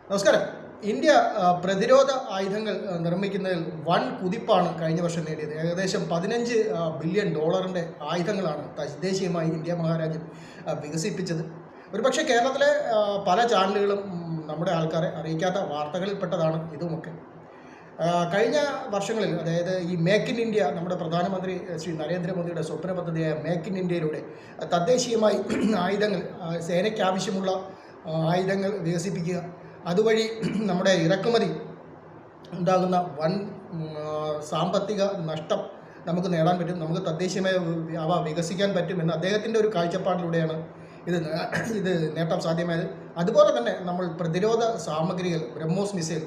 നമസ്കാരം. ഇന്ത്യ പ്രതിരോധ ആയുധങ്ങൾ നിർമ്മിക്കുന്നതിൽ വൻ കുതിപ്പാണ് കഴിഞ്ഞ വർഷം നേടിയത്. ഏകദേശം $15 ബില്യൺ ആയുധങ്ങളാണ് തദ്ദേശീയമായി ഇന്ത്യ മഹാരാജ്യം വികസിപ്പിച്ചത്. ഒരുപക്ഷെ കേരളത്തിലെ പല ചാനലുകളും നമ്മുടെ ആൾക്കാരെ അറിയിക്കാത്ത വാർത്തകളിൽപ്പെട്ടതാണ് ഇതുമൊക്കെ. കഴിഞ്ഞ വർഷങ്ങളിൽ, അതായത് ഈ മേക്ക് ഇൻ ഇന്ത്യ, നമ്മുടെ പ്രധാനമന്ത്രി ശ്രീ നരേന്ദ്രമോദിയുടെ സ്വപ്ന പദ്ധതിയായ മേക്ക് ഇൻ ഇന്ത്യയിലൂടെ തദ്ദേശീയമായി ആയുധങ്ങൾ, സേനയ്ക്കാവശ്യമുള്ള ആയുധങ്ങൾ വികസിപ്പിക്കുക, അതുവഴി നമ്മുടെ ഇറക്കുമതി ഉണ്ടാകുന്ന വൻ സാമ്പത്തിക നഷ്ടം നമുക്ക് നേടാൻ പറ്റും, നമുക്ക് തദ്ദേശീയമായി അവ വികസിക്കാൻ പറ്റുമെന്ന് അദ്ദേഹത്തിൻ്റെ ഒരു കാഴ്ചപ്പാടിലൂടെയാണ് ഇത് നേട്ടം സാധ്യമായത്. അതുപോലെ തന്നെ നമ്മൾ പ്രതിരോധ സാമഗ്രികൾ, ബ്രഹ്മോസ് മിസൈൽ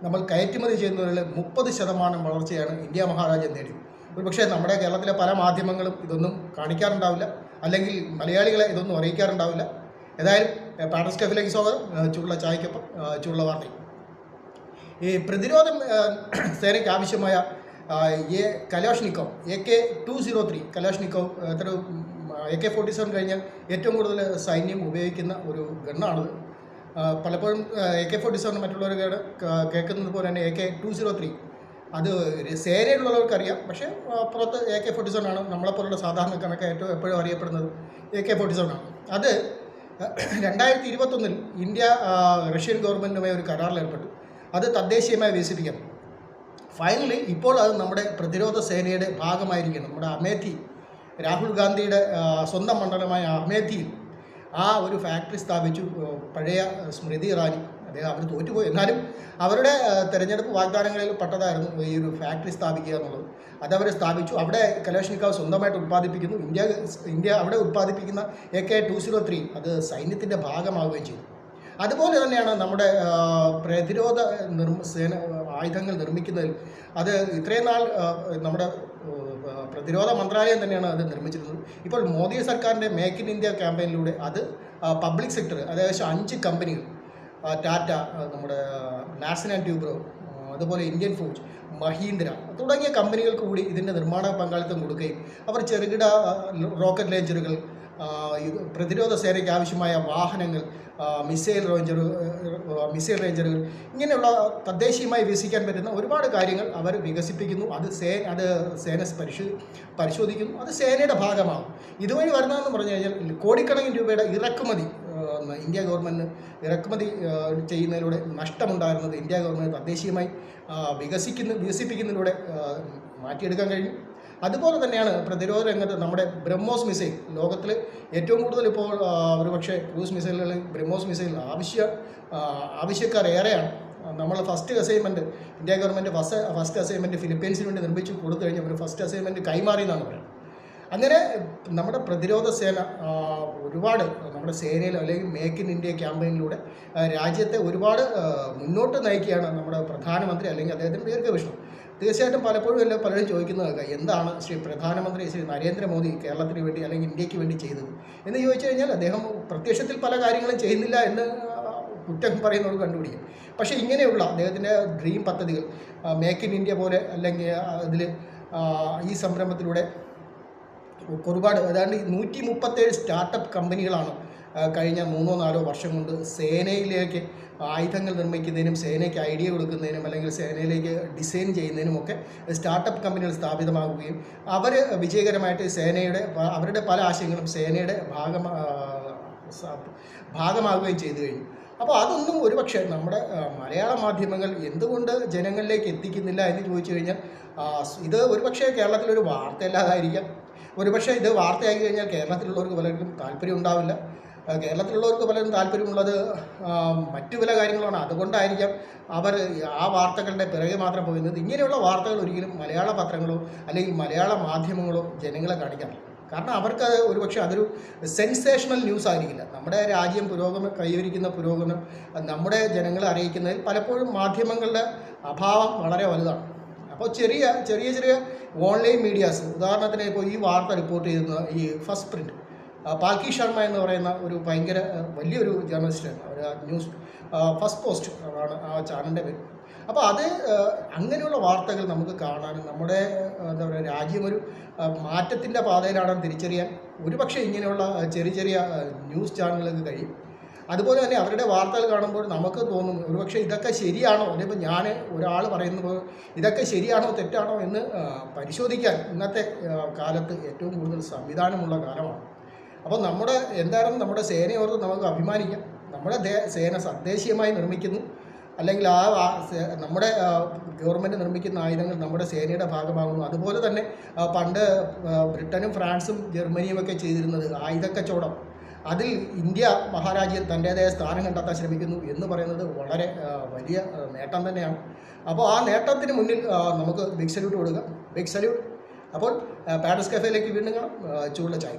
നമ്മൾ കയറ്റുമതി ചെയ്യുന്നതിൽ 30% വളർച്ചയാണ് ഇന്ത്യ മഹാരാജ്യം നേടി. ഒരുപക്ഷെ നമ്മുടെ കേരളത്തിലെ പല മാധ്യമങ്ങളും ഇതൊന്നും കാണിക്കാറുണ്ടാവില്ല, അല്ലെങ്കിൽ മലയാളികളെ ഇതൊന്നും അറിയിക്കാറുണ്ടാവില്ല. ഏതായാലും പാഡ്രസ് കഫിലേക്ക് സ്വാഗതം. ചൂടുള്ള ചായക്കൊപ്പം ചൂടുള്ള വാർത്തയും. ഈ പ്രതിരോധ സേനയ്ക്ക് ആവശ്യമായ കലാഷ്നിക്കോവ് AK-203 കലാഷ്നിക്കോവ്, AK-47 കഴിഞ്ഞാൽ ഏറ്റവും കൂടുതൽ സൈന്യം ഉപയോഗിക്കുന്ന ഒരു ഗണ്ണാണിത്. പലപ്പോഴും AK-47 മറ്റുള്ളവർ കേൾക്കുന്നത് പോലെ തന്നെ AK-203 അത് സേനയിലുള്ളവർക്കറിയാം, പക്ഷേ പുറത്ത് AK-47 ആണ് നമ്മളെപ്പോലുള്ള സാധാരണക്കാരൊക്കെ എപ്പോഴും അറിയപ്പെടുന്നത് AK-47 ആണ്. അത് 2021 ഇന്ത്യ റഷ്യൻ ഗവൺമെൻറ്റുമായി ഒരു കരാറിൽ ഏർപ്പെട്ടു. അത് തദ്ദേശീയമായി വികസിപ്പിക്കാം. ഫൈനലി ഇപ്പോൾ അത് നമ്മുടെ പ്രതിരോധ സേനയുടെ ഭാഗമായിരിക്കണം. നമ്മുടെ അമേഠി, രാഹുൽ ഗാന്ധിയുടെ സ്വന്തം മണ്ഡലമായ അമേഠിയിൽ ആ ഒരു ഫാക്ടറി സ്ഥാപിച്ചു. പഴയ സ്മൃതി ഇറാനി, അവർ തോറ്റുപോയി, എന്നാലും അവരുടെ തെരഞ്ഞെടുപ്പ് വാഗ്ദാനങ്ങളിൽ പെട്ടതായിരുന്നു ഈ ഒരു ഫാക്ടറി സ്ഥാപിക്കുക എന്നുള്ളത്. അതവർ സ്ഥാപിച്ചു. അവിടെ കലാഷ്നിക്കോവ് സ്വന്തമായിട്ട് ഉൽപ്പാദിപ്പിക്കുന്നു. ഇന്ത്യ അവിടെ ഉൽപ്പാദിപ്പിക്കുന്ന AK-203 അത് സൈന്യത്തിൻ്റെ ഭാഗമാവുകയും ചെയ്തു. അതുപോലെ തന്നെയാണ് നമ്മുടെ പ്രതിരോധ ആയുധങ്ങൾ നിർമ്മിക്കുന്നതിൽ അത് ഇത്രയും നാൾ നമ്മുടെ പ്രതിരോധ മന്ത്രാലയം തന്നെയാണ് അത് നിർമ്മിച്ചിരുന്നത്. ഇപ്പോൾ മോദി സർക്കാരിൻ്റെ മേക്ക് ഇൻ ഇന്ത്യ ക്യാമ്പയിനിലൂടെ അത് പബ്ലിക് സെക്ടർ, ഏകദേശം 5 കമ്പനികൾ, ടാറ്റ, നമ്മുടെ നാസൻ ആൻഡ് ട്യൂബ്രോ, അതുപോലെ ഇന്ത്യൻ ഫോഴ്സ്, മഹീന്ദ്ര തുടങ്ങിയ കമ്പനികൾക്ക് കൂടി ഇതിൻ്റെ നിർമ്മാണ പങ്കാളിത്തം കൊടുക്കുകയും അവർ ചെറുകിട റോക്കറ്റ് ലോഞ്ചറുകൾ, പ്രതിരോധ സേനയ്ക്ക് ആവശ്യമായ വാഹനങ്ങൾ, മിസൈൽ റേഞ്ചറുകൾ ഇങ്ങനെയുള്ള തദ്ദേശീയമായി വികസിക്കാൻ പറ്റുന്ന ഒരുപാട് കാര്യങ്ങൾ അവർ വികസിപ്പിക്കുന്നു. അത് സേന പരിശോധിക്കുന്നു. അത് സേനയുടെ ഭാഗമാകും. ഇതുവഴി വരുന്നതെന്ന് പറഞ്ഞു കഴിഞ്ഞാൽ കോടിക്കണക്കിന് രൂപയുടെ ഇറക്കുമതി ഇന്ത്യ ഗവൺമെൻറ് ഇറക്കുമതി ചെയ്യുന്നതിലൂടെ നഷ്ടമുണ്ടായിരുന്നത് ഇന്ത്യ ഗവൺമെൻറ് തദ്ദേശീയമായി വികസിപ്പിക്കുന്നതിലൂടെ മാറ്റിയെടുക്കാൻ കഴിഞ്ഞു. അതുപോലെ തന്നെയാണ് പ്രതിരോധ രംഗത്ത് നമ്മുടെ ബ്രഹ്മോസ് മിസൈൽ, ലോകത്തിൽ ഏറ്റവും കൂടുതൽ ഇപ്പോൾ ഒരുപക്ഷെ ക്രൂസ് മിസൈലുകളിൽ ബ്രഹ്മോസ് മിസൈൽ ആവശ്യക്കാർ ഏറെയാണ്. നമ്മൾ first assignment, India government first assignment ഫിലിപ്പീൻസിന് വേണ്ടി നിർമ്മിച്ചു കൊടുത്തു കഴിഞ്ഞാൽ ഒരു ഫസ്റ്റ് അസൈൻമെൻറ്റ് കൈമാറി എന്നാണ് പറയുന്നത്. അങ്ങനെ നമ്മുടെ പ്രതിരോധ സേന ഒരുപാട് നമ്മുടെ സേനയിൽ, അല്ലെങ്കിൽ മേക്ക് ഇൻ ഇന്ത്യ ക്യാമ്പയിനിലൂടെ രാജ്യത്തെ ഒരുപാട് മുന്നോട്ട് നയിക്കുകയാണ് നമ്മുടെ പ്രധാനമന്ത്രി, അല്ലെങ്കിൽ അദ്ദേഹത്തിൻ്റെ ദീർഘവീക്ഷണം. തീർച്ചയായിട്ടും പലരും ചോദിക്കുന്നത് എന്താണ് പ്രധാനമന്ത്രി ശ്രീ നരേന്ദ്രമോദി കേരളത്തിന് വേണ്ടി അല്ലെങ്കിൽ ഇന്ത്യക്ക് വേണ്ടി ചെയ്തത് എന്ന് ചോദിച്ചു കഴിഞ്ഞാൽ, അദ്ദേഹം പ്രത്യക്ഷത്തിൽ പല കാര്യങ്ങളും ചെയ്യുന്നില്ല എന്ന് കുറ്റം പറയുന്നവർക്ക് കണ്ടുപിടിക്കും. പക്ഷേ ഇങ്ങനെയുള്ള അദ്ദേഹത്തിൻ്റെ ഡ്രീം പദ്ധതികൾ, മേക്ക് ഇൻ ഇന്ത്യ പോലെ, അല്ലെങ്കിൽ അതിൽ ഈ സംരംഭത്തിലൂടെ ഒരുപാട്, ഏതാണ്ട് 137 സ്റ്റാർട്ടപ്പ് കമ്പനികളാണ് കഴിഞ്ഞ 3-4 വർഷം കൊണ്ട് സേനയിലേക്ക് ആയുധങ്ങൾ നിർമ്മിക്കുന്നതിനും സേനയ്ക്ക് ഐഡിയ കൊടുക്കുന്നതിനും അല്ലെങ്കിൽ സേനയിലേക്ക് ഡിസൈൻ ചെയ്യുന്നതിനുമൊക്കെ സ്റ്റാർട്ടപ്പ് കമ്പനികൾ സ്ഥാപിതമാകുകയും അവർ വിജയകരമായിട്ട് അവരുടെ പല ആശയങ്ങളും സേനയുടെ ഭാഗമാകുകയും ചെയ്തു കഴിഞ്ഞു. അപ്പോൾ അതൊന്നും ഒരുപക്ഷെ നമ്മുടെ മലയാള മാധ്യമങ്ങൾ എന്തുകൊണ്ട് ജനങ്ങളിലേക്ക് എത്തിക്കുന്നില്ല എന്ന് ചോദിച്ചു കഴിഞ്ഞാൽ, ഇത് ഒരുപക്ഷെ കേരളത്തിലൊരു വാർത്തയല്ലാതായിരിക്കാം. ഒരുപക്ഷെ ഇത് വാർത്തയായി കഴിഞ്ഞാൽ കേരളത്തിലുള്ളവർക്ക് പലർക്കും താല്പര്യം ഉണ്ടാവില്ല. കേരളത്തിലുള്ളവർക്ക് പലരും താല്പര്യമുള്ളത് മറ്റു പല കാര്യങ്ങളാണ്. അതുകൊണ്ടായിരിക്കാം അവർ ആ വാർത്തകളുടെ പിറകെ മാത്രം പോകുന്നത്. ഇങ്ങനെയുള്ള വാർത്തകൾ ഒരിക്കലും മലയാള പത്രങ്ങളോ അല്ലെങ്കിൽ മലയാള മാധ്യമങ്ങളോ ജനങ്ങളെ കാണിക്കാറില്ല. കാരണം അവർക്ക് ഒരുപക്ഷെ അതൊരു സെൻസേഷണൽ ന്യൂസ് ആയിരിക്കില്ല. നമ്മുടെ രാജ്യം കൈവരിക്കുന്ന പുരോഗമനം നമ്മുടെ ജനങ്ങളെ അറിയിക്കുന്നതിൽ പലപ്പോഴും മാധ്യമങ്ങളുടെ അഭാവം വളരെ വലുതാണ്. അപ്പോൾ ചെറിയ ഓൺലൈൻ മീഡിയാസ്, ഉദാഹരണത്തിന് ഇപ്പോൾ ഈ വാർത്ത റിപ്പോർട്ട് ചെയ്യുന്ന ഈ ഫസ്റ്റ് പ്രിൻറ്റ്, പാൽക്കി ശർമ്മ എന്ന് പറയുന്ന ഒരു ഭയങ്കര വലിയൊരു ജേർണലിസ്റ്റാണ്. ഒരു ന്യൂസ് ഫസ്റ്റ് പോസ്റ്റ് ആണ് ആ ചാനലിൻ്റെ പേര്. അപ്പോൾ അങ്ങനെയുള്ള വാർത്തകൾ നമുക്ക് കാണാനും നമ്മുടെ എന്താ പറയുക, രാജ്യമൊരു മാറ്റത്തിൻ്റെ പാതയിലാണെന്ന് തിരിച്ചറിയാൻ ഒരുപക്ഷെ ഇങ്ങനെയുള്ള ചെറിയ ന്യൂസ് ചാനലുകൾക്ക് കഴിയും. അതുപോലെ തന്നെ അവരുടെ വാർത്തകൾ കാണുമ്പോൾ നമുക്ക് തോന്നും ഒരുപക്ഷെ ഇതൊക്കെ ശരിയാണോ, അല്ലെങ്കിൽ ഞാൻ ഒരാൾ പറയുന്നത് ഇതൊക്കെ ശരിയാണോ തെറ്റാണോ എന്ന് പരിശോധിക്കാൻ ഇന്നത്തെ കാലത്ത് ഏറ്റവും കൂടുതൽ സംവിധാനമുള്ള കാലമാണ്. അപ്പോൾ എന്തായാലും നമ്മുടെ സേനയോർത്ത് നമുക്ക് അഭിമാനിക്കാം. നമ്മുടെ സേന തദ്ദേശീയമായി നിർമ്മിക്കുന്നു, അല്ലെങ്കിൽ നമ്മുടെ ഗവൺമെൻറ് നിർമ്മിക്കുന്ന ആയുധങ്ങൾ നമ്മുടെ സേനയുടെ ഭാഗമാകുന്നു. അതുപോലെ തന്നെ പണ്ട് ബ്രിട്ടനും ഫ്രാൻസും ജർമ്മനിയും ഒക്കെ ചെയ്തിരുന്നത് ആയുധക്കച്ചവടം, അതിൽ ഇന്ത്യ മഹാരാജ്യം തൻ്റേതായ സ്ഥാനം കണ്ടെത്താൻ ശ്രമിക്കുന്നു എന്ന് പറയുന്നത് വളരെ വലിയ നേട്ടം തന്നെയാണ്. അപ്പോൾ ആ നേട്ടത്തിന് മുന്നിൽ നമുക്ക് ബിഗ് സല്യൂട്ട് കൊടുക്കാം. Big salute. അപ്പോൾ പാഡ്സ് കഫേയിലേക്ക് വീണ്ടും കാണാം. ചൂടുള്ള ചായ.